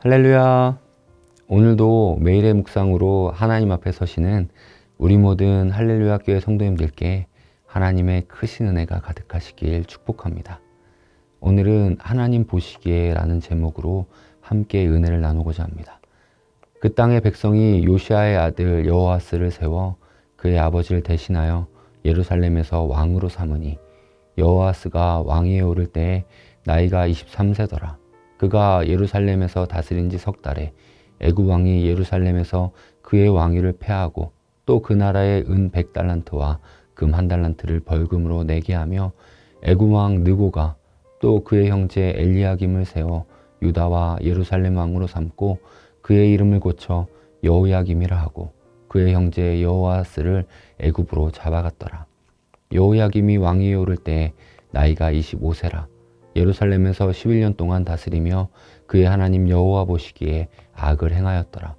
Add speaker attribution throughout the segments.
Speaker 1: 할렐루야. 오늘도 매일의 묵상으로 하나님 앞에 서시는 우리 모든 할렐루야 교회 성도님들께 하나님의 크신 은혜가 가득하시길 축복합니다. 오늘은 하나님 보시기에 라는 제목으로 함께 은혜를 나누고자 합니다. 그 땅의 백성이 요시아의 아들 여호아스를 세워 그의 아버지를 대신하여 예루살렘에서 왕으로 삼으니 여호아스가 왕위에 오를 때에 나이가 23세더라. 그가 예루살렘에서 다스린 지 석 달에 애굽 왕이 예루살렘에서 그의 왕위를 폐하고 또 그 나라에 은 100달란트와 금 1달란트를 벌금으로 내게 하며 애굽 왕 느고가 또 그의 형제 엘리야김을 세워 유다와 예루살렘 왕으로 삼고 그의 이름을 고쳐 여호야김이라 하고 그의 형제 여호아스를 애굽으로 잡아갔더라. 여호야김이 왕위에 오를 때 나이가 25세라. 예루살렘에서 11년 동안 다스리며 그의 하나님 여호와 보시기에 악을 행하였더라.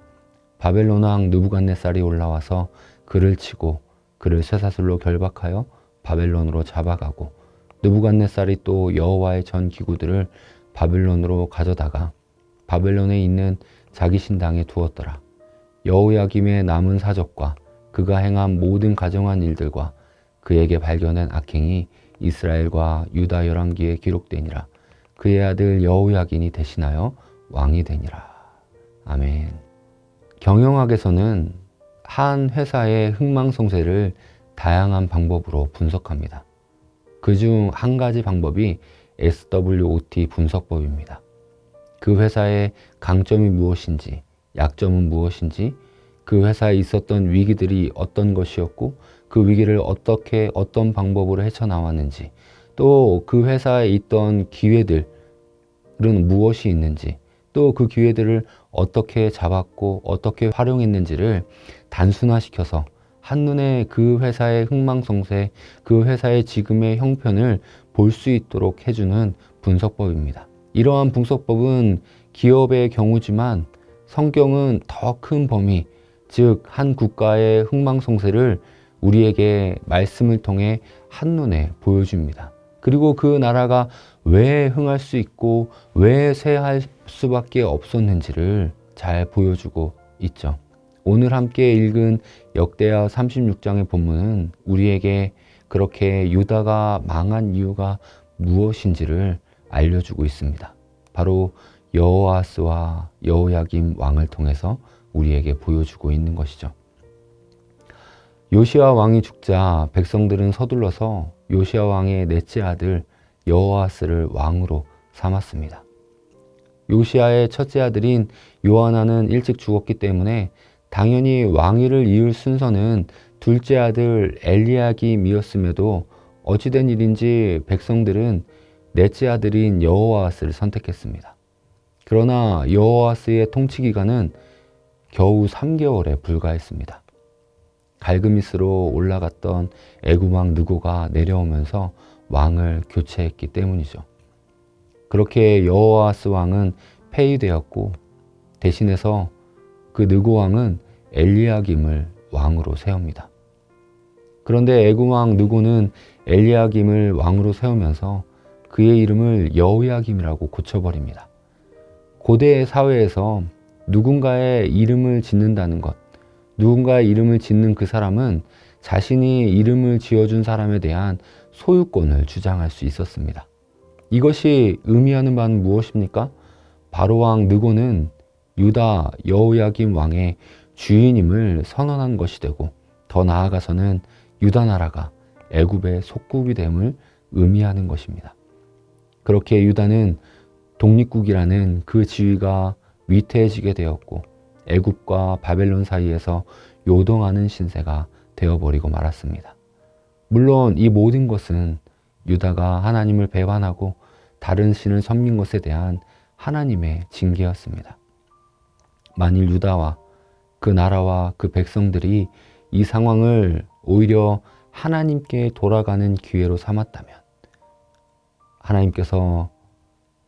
Speaker 1: 바벨론 왕 느부갓네살이 올라와서 그를 치고 그를 쇠사슬로 결박하여 바벨론으로 잡아가고 느부갓네살이 또 여호와의 전 기구들을 바벨론으로 가져다가 바벨론에 있는 자기 신당에 두었더라. 여호야김의 남은 사적과 그가 행한 모든 가정한 일들과 그에게 발견한 악행이 이스라엘과 유다 열왕기에 기록되니라. 그의 아들 여호야긴이 대신하여 왕이 되니라. 아멘. 경영학에서는 한 회사의 흥망성쇠를 다양한 방법으로 분석합니다. 그중 한 가지 방법이 SWOT 분석법입니다. 그 회사의 강점이 무엇인지, 약점은 무엇인지, 그 회사에 있었던 위기들이 어떤 것이었고 그 위기를 어떤 방법으로 헤쳐나왔는지, 또 그 회사에 있던 기회들은 무엇이 있는지, 또 그 기회들을 어떻게 잡았고 어떻게 활용했는지를 단순화시켜서 한눈에 그 회사의 흥망성쇠, 그 회사의 지금의 형편을 볼 수 있도록 해주는 분석법입니다. 이러한 분석법은 기업의 경우지만 성경은 더 큰 범위, 즉 한 국가의 흥망성쇠를 우리에게 말씀을 통해 한눈에 보여줍니다. 그리고 그 나라가 왜 흥할 수 있고 왜 쇠할 수밖에 없었는지를 잘 보여주고 있죠. 오늘 함께 읽은 역대하 36장의 본문은 우리에게 그렇게 유다가 망한 이유가 무엇인지를 알려주고 있습니다. 바로 여호아스와 여호야김 왕을 통해서 우리에게 보여주고 있는 것이죠. 요시아 왕이 죽자 백성들은 서둘러서 요시아 왕의 넷째 아들 여호아스를 왕으로 삼았습니다. 요시아의 첫째 아들인 요하나는 일찍 죽었기 때문에 당연히 왕위를 이을 순서는 둘째 아들 엘리야김이었음에도 어찌된 일인지 백성들은 넷째 아들인 여호아스를 선택했습니다. 그러나 여호아스의 통치 기간은 겨우 3개월에 불과했습니다. 갈그미스로 올라갔던 애굽 왕 느고가 내려오면서 왕을 교체했기 때문이죠. 그렇게 여호아스 왕은 폐위되었고 대신해서 그 느고 왕은 엘리야김을 왕으로 세웁니다. 그런데 애굽 왕 느고는 엘리야김을 왕으로 세우면서 그의 이름을 여호야김이라고 고쳐버립니다. 고대 사회에서 누군가의 이름을 짓는다는 것, 누군가의 이름을 짓는 그 사람은 자신이 이름을 지어준 사람에 대한 소유권을 주장할 수 있었습니다. 이것이 의미하는 바는 무엇입니까? 바로 왕 느고는 유다 여호야김 왕의 주인임을 선언한 것이 되고 더 나아가서는 유다 나라가 애굽의 속국이 됨을 의미하는 것입니다. 그렇게 유다는 독립국이라는 그 지위가 위태해지게 되었고 애굽과 바벨론 사이에서 요동하는 신세가 되어버리고 말았습니다. 물론 이 모든 것은 유다가 하나님을 배반하고 다른 신을 섬긴 것에 대한 하나님의 징계였습니다. 만일 유다와 그 나라와 그 백성들이 이 상황을 오히려 하나님께 돌아가는 기회로 삼았다면 하나님께서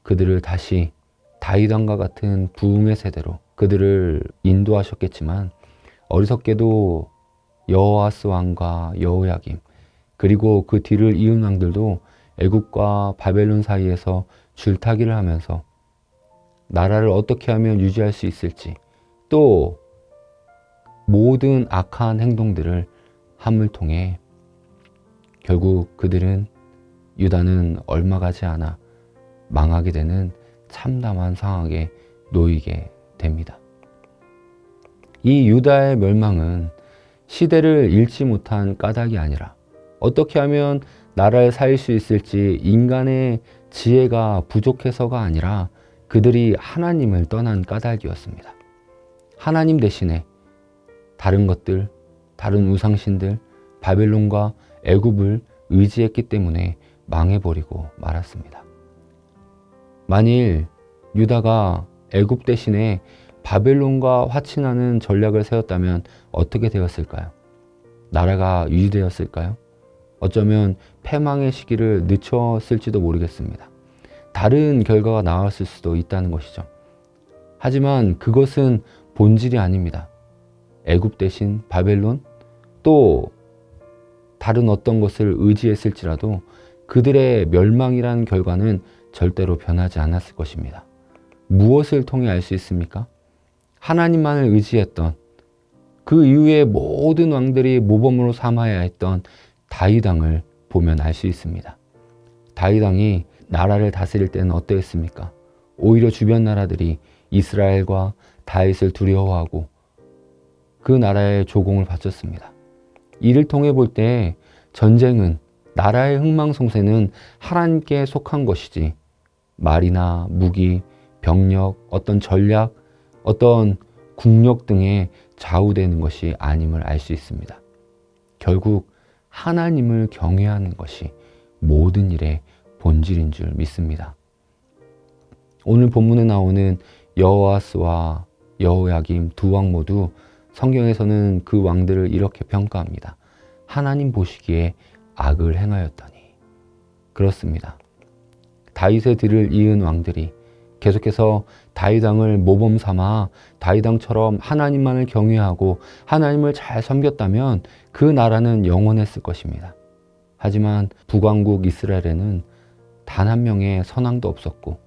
Speaker 1: 그들을 다시 다윗 왕과 같은 부흥의 세대로 그들을 인도하셨겠지만 어리석게도 여호아스 왕과 여호야김 그리고 그 뒤를 이은 왕들도 애굽과 바벨론 사이에서 줄타기를 하면서 나라를 어떻게 하면 유지할 수 있을지, 또 모든 악한 행동들을 함을 통해 결국 그들은 유다는 얼마 가지 않아 망하게 되는 참담한 상황에 놓이게 됩니다. 이 유다의 멸망은 시대를 잃지 못한 까닭이 아니라 어떻게 하면 나라를 살릴 수 있을지 인간의 지혜가 부족해서가 아니라 그들이 하나님을 떠난 까닭이었습니다. 하나님 대신에 다른 것들, 다른 우상신들, 바벨론과 애굽을 의지했기 때문에 망해버리고 말았습니다. 만일 유다가 애굽 대신에 바벨론과 화친하는 전략을 세웠다면 어떻게 되었을까요? 나라가 유지되었을까요? 어쩌면 패망의 시기를 늦췄을지도 모르겠습니다. 다른 결과가 나왔을 수도 있다는 것이죠. 하지만 그것은 본질이 아닙니다. 애굽 대신 바벨론, 또 다른 어떤 것을 의지했을지라도 그들의 멸망이라는 결과는 절대로 변하지 않았을 것입니다. 무엇을 통해 알 수 있습니까? 하나님만을 의지했던, 그 이후에 모든 왕들이 모범으로 삼아야 했던 다윗 왕을 보면 알 수 있습니다. 다윗 왕이 나라를 다스릴 때는 어떠했습니까? 오히려 주변 나라들이 이스라엘과 다윗을 두려워하고 그 나라의 조공을 바쳤습니다. 이를 통해 볼 때 전쟁은, 나라의 흥망성쇠는 하나님께 속한 것이지 말이나 무기, 병력, 어떤 전략, 어떤 국력 등에 좌우되는 것이 아님을 알 수 있습니다. 결국 하나님을 경외하는 것이 모든 일의 본질인 줄 믿습니다. 오늘 본문에 나오는 여호아스와 여호야김 두 왕 모두 성경에서는 그 왕들을 이렇게 평가합니다. 하나님 보시기에 악을 행하였더니. 그렇습니다. 다윗의 뒤를 이은 왕들이 계속해서 다윗 왕을 모범 삼아 다윗 왕처럼 하나님만을 경외하고 하나님을 잘 섬겼다면 그 나라는 영원했을 것입니다. 하지만 북왕국 이스라엘에는 단 한 명의 선왕도 없었고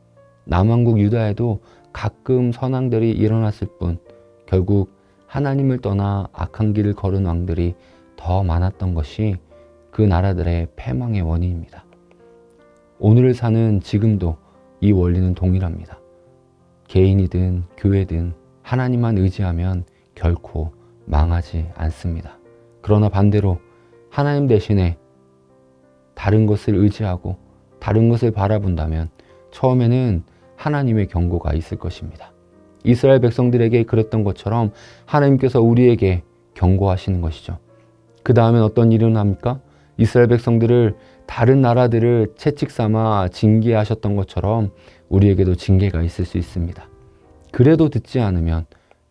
Speaker 1: 남왕국 유다에도 가끔 선왕들이 일어났을 뿐 결국 하나님을 떠나 악한 길을 걸은 왕들이 더 많았던 것이 그 나라들의 패망의 원인입니다. 오늘을 사는 지금도 이 원리는 동일합니다. 개인이든 교회든 하나님만 의지하면 결코 망하지 않습니다. 그러나 반대로 하나님 대신에 다른 것을 의지하고 다른 것을 바라본다면 처음에는 하나님의 경고가 있을 것입니다. 이스라엘 백성들에게 그랬던 것처럼 하나님께서 우리에게 경고하시는 것이죠. 그 다음엔 어떤 일이 일어납니까? 이스라엘 백성들을 다른 나라들을 채찍 삼아 징계하셨던 것처럼 우리에게도 징계가 있을 수 있습니다. 그래도 듣지 않으면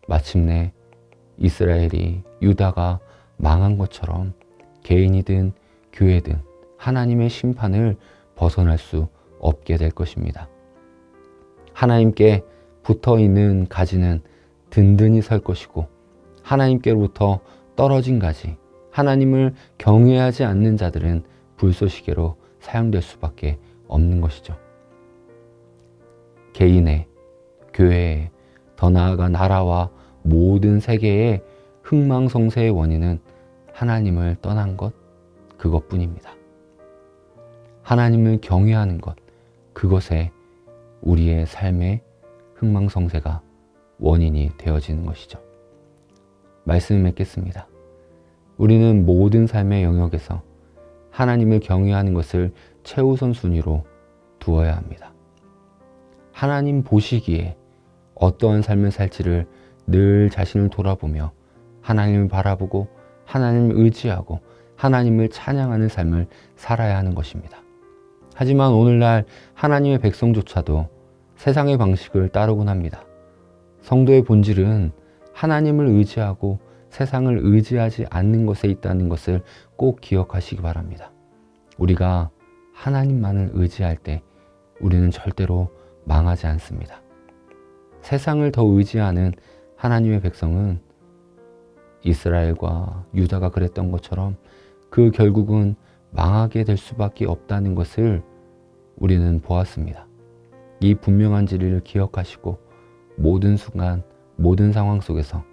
Speaker 1: 마침내 이스라엘이 유다가 망한 것처럼 개인이든 교회든 하나님의 심판을 벗어날 수 없게 될 것입니다. 하나님께 붙어있는 가지는 든든히 설 것이고 하나님께로부터 떨어진 가지, 하나님을 경외하지 않는 자들은 불쏘시개로 사용될 수밖에 없는 것이죠. 개인의, 교회의, 더 나아가 나라와 모든 세계의 흥망성쇠의 원인은 하나님을 떠난 것, 그것뿐입니다. 하나님을 경외하는 것, 그것에 우리의 삶의 흥망성쇠가 원인이 되어지는 것이죠. 말씀을 맺겠습니다. 우리는 모든 삶의 영역에서 하나님을 경외하는 것을 최우선 순위로 두어야 합니다. 하나님 보시기에 어떠한 삶을 살지를 늘 자신을 돌아보며 하나님을 바라보고 하나님을 의지하고 하나님을 찬양하는 삶을 살아야 하는 것입니다. 하지만 오늘날 하나님의 백성조차도 세상의 방식을 따르곤 합니다. 성도의 본질은 하나님을 의지하고 세상을 의지하지 않는 것에 있다는 것을 꼭 기억하시기 바랍니다. 우리가 하나님만을 의지할 때 우리는 절대로 망하지 않습니다. 세상을 더 의지하는 하나님의 백성은 이스라엘과 유다가 그랬던 것처럼 그 결국은 망하게 될 수밖에 없다는 것을 우리는 보았습니다. 이 분명한 진리를 기억하시고 모든 순간, 모든 상황 속에서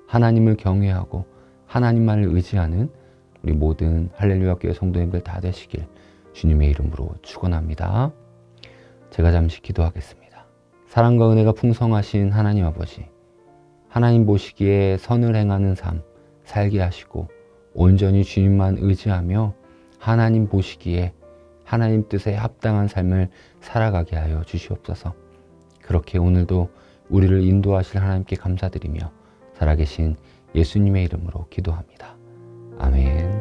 Speaker 1: 하나님을 경외하고 하나님만을 의지하는 우리 모든 할렐루야 교회 성도님들 다 되시길 주님의 이름으로 축원합니다. 제가 잠시 기도하겠습니다. 사랑과 은혜가 풍성하신 하나님 아버지, 하나님 보시기에 선을 행하는 삶 살게 하시고 온전히 주님만 의지하며 하나님 보시기에 하나님 뜻에 합당한 삶을 살아가게 하여 주시옵소서. 그렇게 오늘도 우리를 인도하실 하나님께 감사드리며 살아계신 예수님의 이름으로 기도합니다. 아멘.